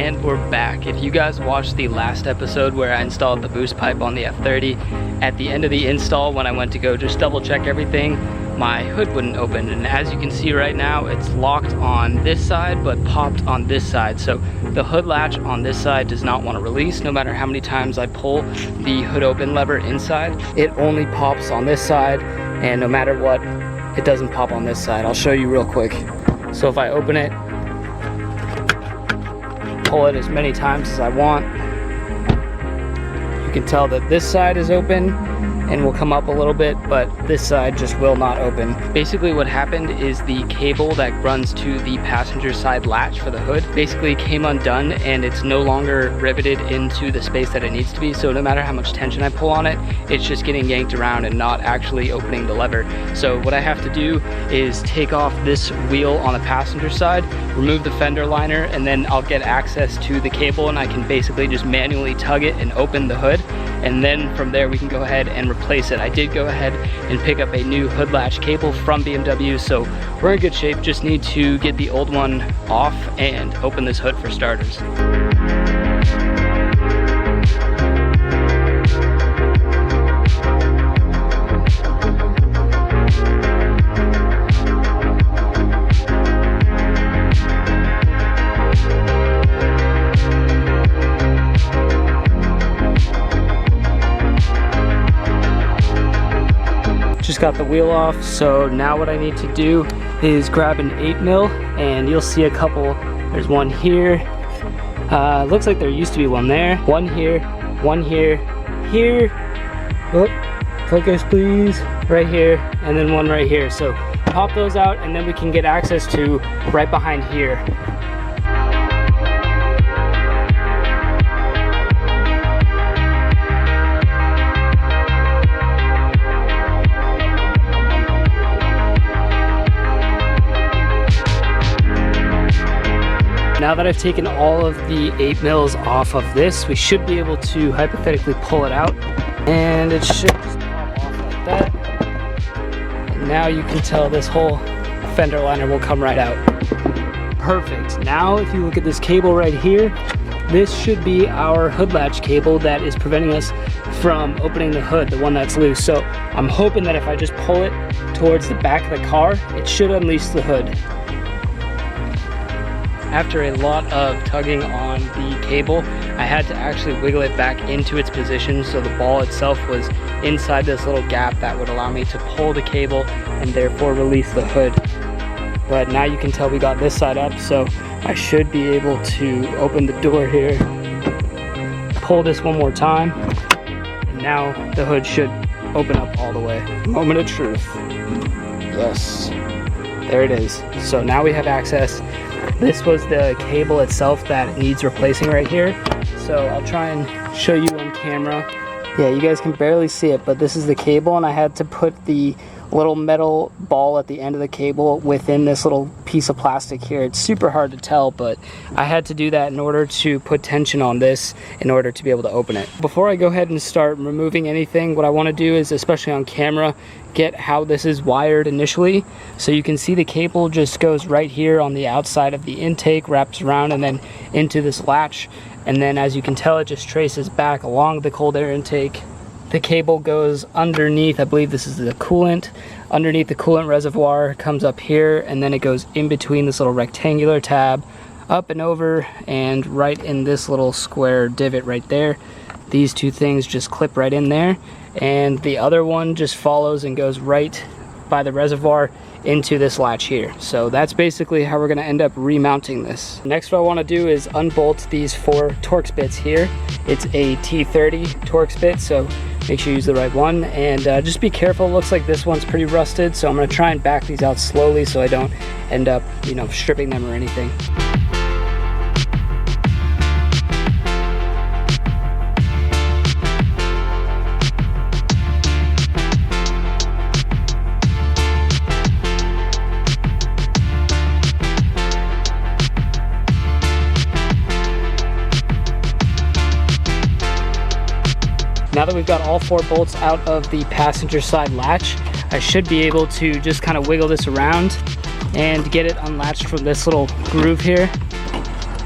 And we're back. If you guys watched the last episode where I installed the boost pipe on the F30, at the end of the install when I went to go just double check everything, my hood wouldn't open, and as you can see right now, it's locked on this side but popped on this side. So the hood latch on this side does not want to release. No matter how many times I pull the hood open lever inside, it only pops on this side, and no matter what, it doesn't pop on this side. I'll show you real quick. So if I open it, pull it as many times as I want, you can tell that this side is open and will come up a little bit, but this side just will not open. Basically what happened is the cable that runs to the passenger side latch for the hood basically came undone, and it's no longer riveted into the space that it needs to be. So no matter how much tension I pull on it, it's just getting yanked around and not actually opening the lever. So what I have to do is take off this wheel on the passenger side, remove the fender liner, and then I'll get access to the cable, and I can basically just manually tug it and open the hood. And then from there we can go ahead and replace it. I did go ahead and pick up a new hood latch cable from BMW, so we're in good shape. Just need to get the old one off and open this hood for starters. Just got the wheel off, so now what I need to do is grab an 8mm, and you'll see a couple. There's one here, looks like there used to be one there, one here, here, oh, focus please, right here, and then one right here. So pop those out, and then we can get access to right behind here. Now that I've taken all of the 8mm off of this, we should be able to hypothetically pull it out, and it should just pop off like that. And now you can tell this whole fender liner will come right out. Perfect. Now if you look at this cable right here, this should be our hood latch cable that is preventing us from opening the hood, the one that's loose. So I'm hoping that if I just pull it towards the back of the car, it should unleash the hood. After a lot of tugging on the cable, I had to actually wiggle it back into its position, so the ball itself was inside this little gap that would allow me to pull the cable and therefore release the hood. But now you can tell we got this side up, so I should be able to open the door here, pull this one more time, and now the hood should open up all the way. Moment of truth. Yes, there it is. So now we have access. This was the cable itself that needs replacing right here. So I'll try and show you on camera. Yeah, you guys can barely see it, but this is the cable, and I had to put the little metal ball at the end of the cable within this little piece of plastic here. It's super hard to tell, but I had to do that in order to put tension on this in order to be able to open it. Before I go ahead and start removing anything, what I want to do is, especially on camera, get how this is wired initially. So you can see the cable just goes right here on the outside of the intake, wraps around and then into this latch, and then as you can tell, it just traces back along the cold air intake. The cable goes underneath, I believe this is the coolant, underneath the coolant reservoir, comes up here, and then it goes in between this little rectangular tab, up and over, and right in this little square divot right there. These two things just clip right in there, and the other one just follows and goes right by the reservoir into this latch here. So that's basically how we're going to end up remounting this. Next, what I want to do is unbolt these 4 Torx bits here. It's a T30 Torx bit, so make sure you use the right one, and just be careful. It looks like this one's pretty rusted, so I'm going to try and back these out slowly so I don't end up, you know, stripping them or anything. Now that we've got all 4 bolts out of the passenger side latch, I should be able to just kind of wiggle this around and get it unlatched from this little groove here.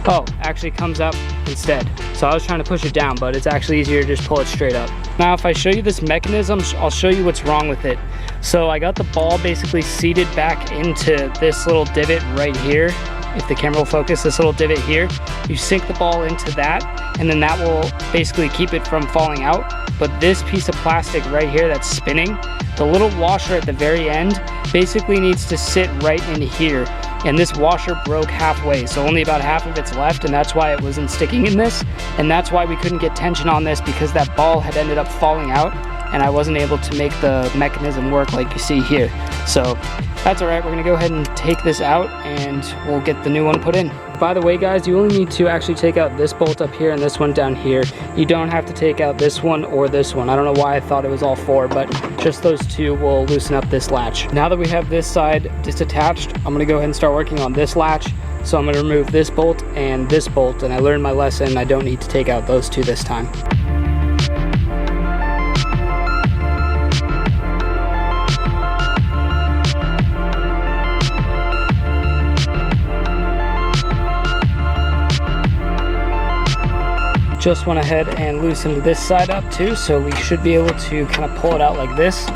Oh, actually comes up instead. So I was trying to push it down, but it's actually easier to just pull it straight up. Now if I show you this mechanism, I'll show you what's wrong with it. So I got the ball basically seated back into this little divot right here. If the camera will focus, this little divot here, you sink the ball into that, and then that will basically keep it from falling out. But this piece of plastic right here that's spinning, the little washer at the very end basically needs to sit right in here. And this washer broke halfway, so only about half of it's left, and that's why it wasn't sticking in this. And that's why we couldn't get tension on this, because that ball had ended up falling out, and I wasn't able to make the mechanism work like you see here. So that's all right, we're gonna go ahead and take this out and we'll get the new one put in. By the way guys, you only need to actually take out this bolt up here and this one down here. You don't have to take out this one or this one. I don't know why I thought it was all four, but just those two will loosen up this latch. Now that we have this side disattached, I'm gonna go ahead and start working on this latch. So I'm gonna remove this bolt, and I learned my lesson. I don't need to take out those two this time. Just went ahead and loosened this side up too, so we should be able to kind of pull it out like this.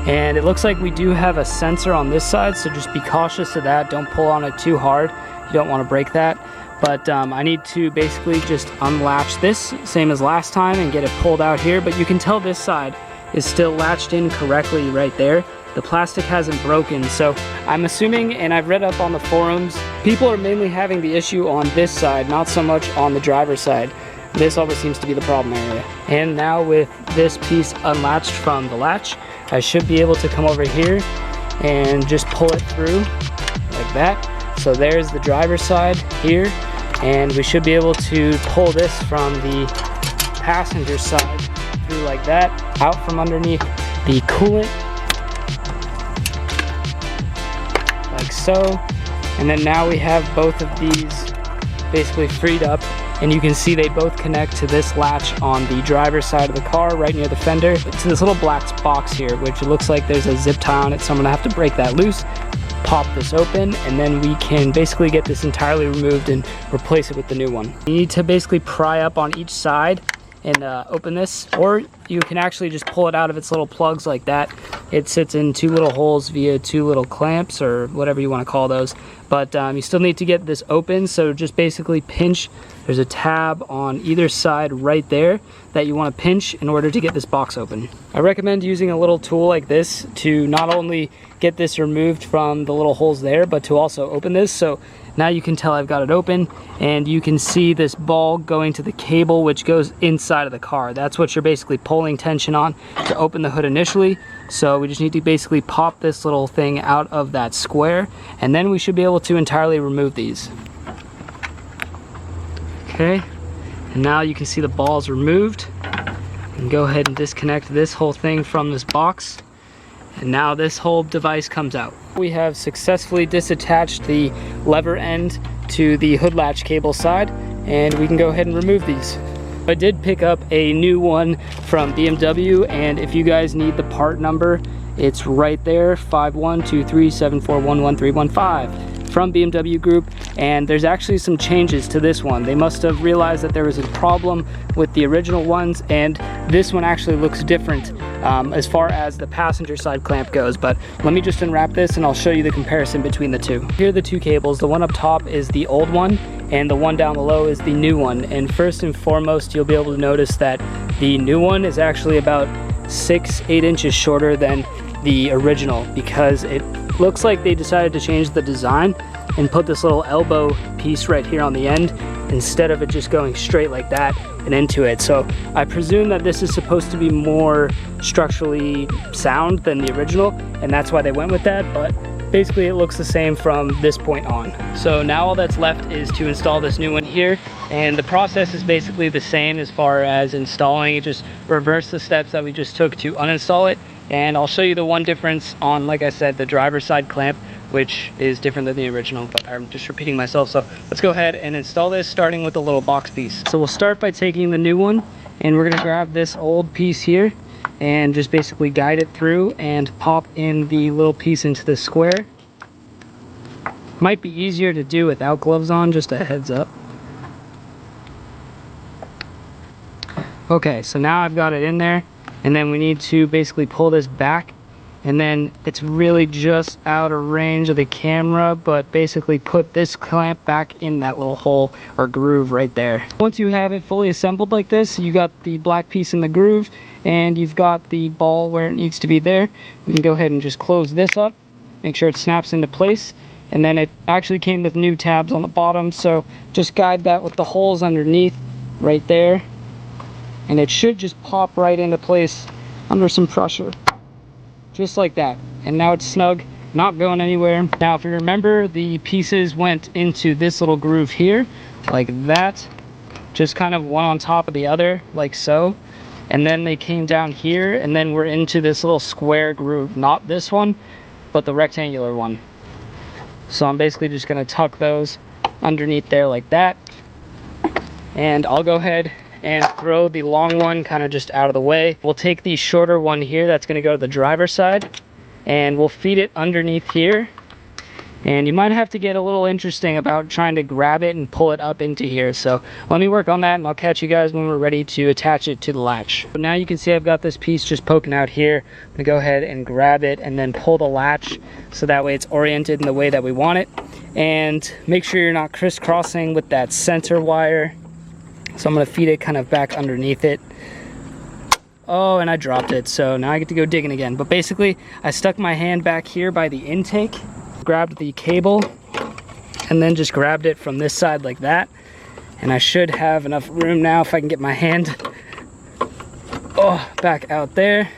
And it looks like we do have a sensor on this side, so just be cautious of that. Don't pull on it too hard. You don't want to break that. But I need to basically just unlatch this, same as last time, and get it pulled out here. But you can tell this side is still latched in correctly right there. The plastic hasn't broken, so I'm assuming, and I've read up on the forums, people are mainly having the issue on this side, not so much on the driver's side. This always seems to be the problem area. And now with this piece unlatched from the latch, I should be able to come over here and just pull it through like that. So there's the driver's side here, and we should be able to pull this from the passenger side through like that, out from underneath the coolant, like so. And then now we have both of these basically freed up. And you can see they both connect to this latch on the driver's side of the car, right near the fender. To this little black box here, which looks like there's a zip tie on it, so I'm gonna have to break that loose, pop this open, and then we can basically get this entirely removed and replace it with the new one. You need to basically pry up on each side and open this, or you can actually just pull it out of its little plugs like that. It sits in two little holes via two little clamps, or whatever you want to call those. But you still need to get this open, so just basically pinch. There's a tab on either side right there that you want to pinch in order to get this box open. I recommend using a little tool like this to not only get this removed from the little holes there, but to also open this. So now you can tell I've got it open, and you can see this ball going to the cable which goes inside of the car. That's what you're basically pulling tension on to open the hood initially. So we just need to basically pop this little thing out of that square, and then we should be able to entirely remove these. Okay, and now you can see the ball's removed. And go ahead and disconnect this whole thing from this box, and now this whole device comes out. We have successfully disattached the lever end to the hood latch cable side, and we can go ahead and remove these. I did pick up a new one from BMW, and if you guys need the part number, it's right there, 512374111315 from BMW Group. And there's actually some changes to this one. They must have realized that there was a problem with the original ones, and this one actually looks different as far as the passenger side clamp goes. But let me just unwrap this and I'll show you the comparison between the two. Here are the two cables. The one up top is the old one, and the one down below is the new one. And first and foremost, you'll be able to notice that the new one is actually about 6-8 inches shorter than the original, because it looks like they decided to change the design and put this little elbow piece right here on the end instead of it just going straight like that and into it. So I presume that this is supposed to be more structurally sound than the original, and that's why they went with that. But basically it looks the same from this point on. So now all that's left is to install this new one here, and the process is basically the same as far as installing it. Just reverse the steps that we just took to uninstall it, and I'll show you the one difference on, like I said, the driver's side clamp, which is different than the original, but I'm just repeating myself. So let's go ahead and install this, starting with the little box piece. So we'll start by taking the new one, and we're gonna grab this old piece here and just basically guide it through and pop in the little piece into the square. Might be easier to do without gloves on, just a heads up. Okay, so now I've got it in there, and then we need to basically pull this back, and then it's really just out of range of the camera, but basically put this clamp back in that little hole or groove right there. Once you have it fully assembled like this, you got the black piece in the groove and you've got the ball where it needs to be there. We can go ahead and just close this up, make sure it snaps into place, and then it actually came with new tabs on the bottom, so just guide that with the holes underneath right there, and it should just pop right into place under some pressure. Just like that, and now it's snug, not going anywhere. Now if you remember, the pieces went into this little groove here like that, just kind of one on top of the other like so, and then they came down here, and then we're into this little square groove, not this one but the rectangular one. So I'm basically just going to tuck those underneath there like that, and I'll go ahead and throw the long one kind of just out of the way. We'll take the shorter one here that's going to go to the driver's side, and we'll feed it underneath here. And you might have to get a little interesting about trying to grab it and pull it up into here. So let me work on that, and I'll catch you guys when we're ready to attach it to the latch. So now you can see I've got this piece just poking out here. I'm going to go ahead and grab it and then pull the latch so that way it's oriented in the way that we want it. And make sure you're not crisscrossing with that center wire. So I'm going to feed it kind of back underneath it. Oh, and I dropped it, so now I get to go digging again. But basically, I stuck my hand back here by the intake, grabbed the cable, and then just grabbed it from this side like that. And I should have enough room now if I can get my hand back out there.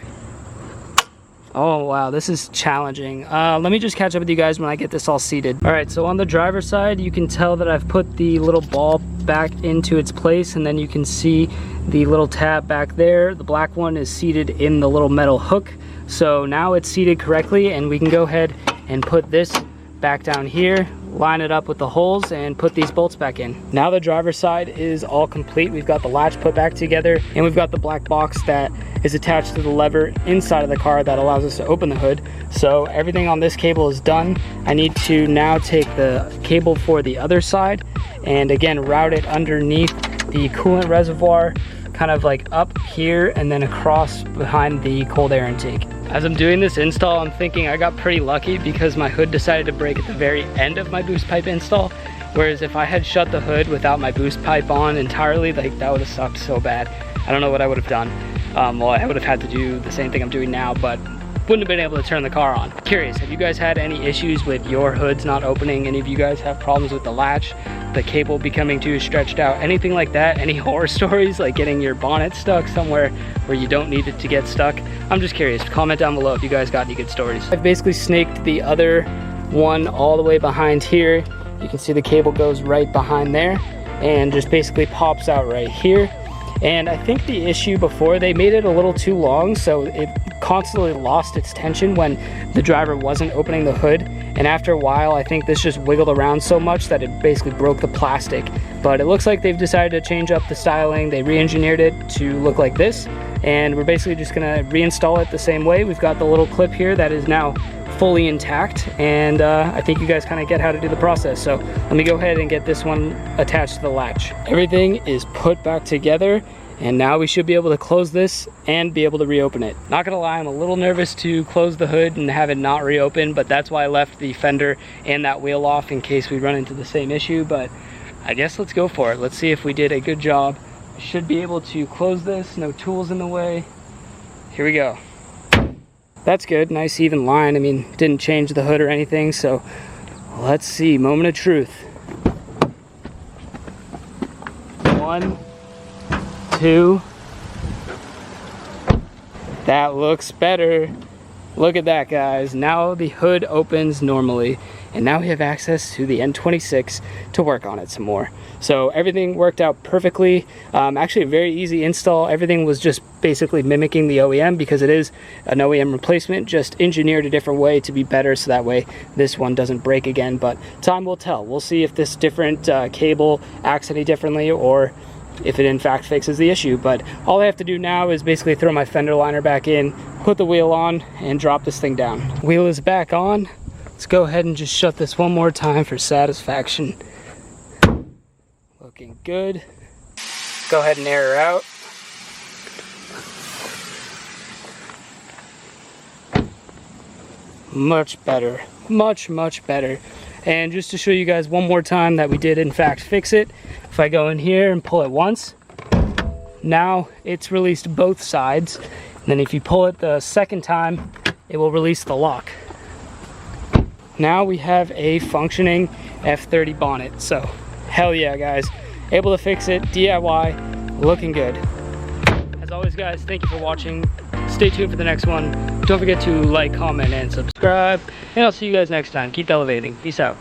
Oh wow, this is challenging. Let me just catch up with you guys when I get this all seated. All right, so on the driver's side, you can tell that I've put the little ball back into its place, and then you can see the little tab back there. The black one is seated in the little metal hook. So now it's seated correctly, and we can go ahead and put this back down here, line it up with the holes, and put these bolts back in. Now the driver's side is all complete. We've got the latch put back together, and we've got the black box that is attached to the lever inside of the car that allows us to open the hood. So everything on this cable is done. I need to now take the cable for the other side and again route it underneath the coolant reservoir, kind of like up here and then across behind the cold air intake. As I'm doing this install, I'm thinking I got pretty lucky because my hood decided to break at the very end of my boost pipe install, whereas if I had shut the hood without my boost pipe on entirely, like that would have sucked so bad. I don't know what I would have done. Well, I would have had to do the same thing I'm doing now, but wouldn't have been able to turn the car on. Curious, have you guys had any issues with your hoods not opening? Any of you guys have problems with the latch, the cable becoming too stretched out, anything like that? Any horror stories like getting your bonnet stuck somewhere where you don't need it to get stuck? I'm just curious. Comment down below if you guys got any good stories. I've basically snaked the other one all the way behind here. You can see the cable goes right behind there and just basically pops out right here. And I think the issue before, they made it a little too long, so it constantly lost its tension when the driver wasn't opening the hood. And after a while, I think this just wiggled around so much that it basically broke the plastic. But it looks like they've decided to change up the styling. They re-engineered it to look like this, and we're basically just gonna reinstall it the same way. We've got the little clip here that is now fully intact, and I think you guys kind of get how to do the process. So let me go ahead and get this one attached to the latch. Everything is put back together, and now we should be able to close this and be able to reopen it. Not gonna lie, I'm a little nervous to close the hood and have it not reopen, but that's why I left the fender and that wheel off in case we run into the same issue. But I guess let's go for it. Let's see if we did a good job. We should be able to close this, no tools in the way. Here we go. That's good, nice even line. I mean, didn't change the hood or anything, so let's see, moment of truth. 1, 2. That looks better. Look at that, guys. Now the hood opens normally, and now we have access to the N26 to work on it some more. So everything worked out perfectly. Actually a very easy install. Everything was just basically mimicking the OEM because it is an OEM replacement, just engineered a different way to be better so that way this one doesn't break again. But time will tell. We'll see if this different cable acts any differently or if it in fact fixes the issue. But all I have to do now is basically throw my fender liner back in, put the wheel on, and drop this thing down. Wheel is back on. Let's go ahead and just shut this one more time for satisfaction. Looking good. Go ahead and air her out. much better, much better. And just to show you guys one more time that we did in fact fix it, if I go in here and pull it once, now it's released both sides. And then if you pull it the second time, it will release the lock. Now we have a functioning F30 bonnet. So hell yeah, guys, able to fix it, DIY, looking good. As always, guys, thank you for watching. Stay tuned for the next one. Don't forget to like, comment, and subscribe. And I'll see you guys next time. Keep elevating. Peace out.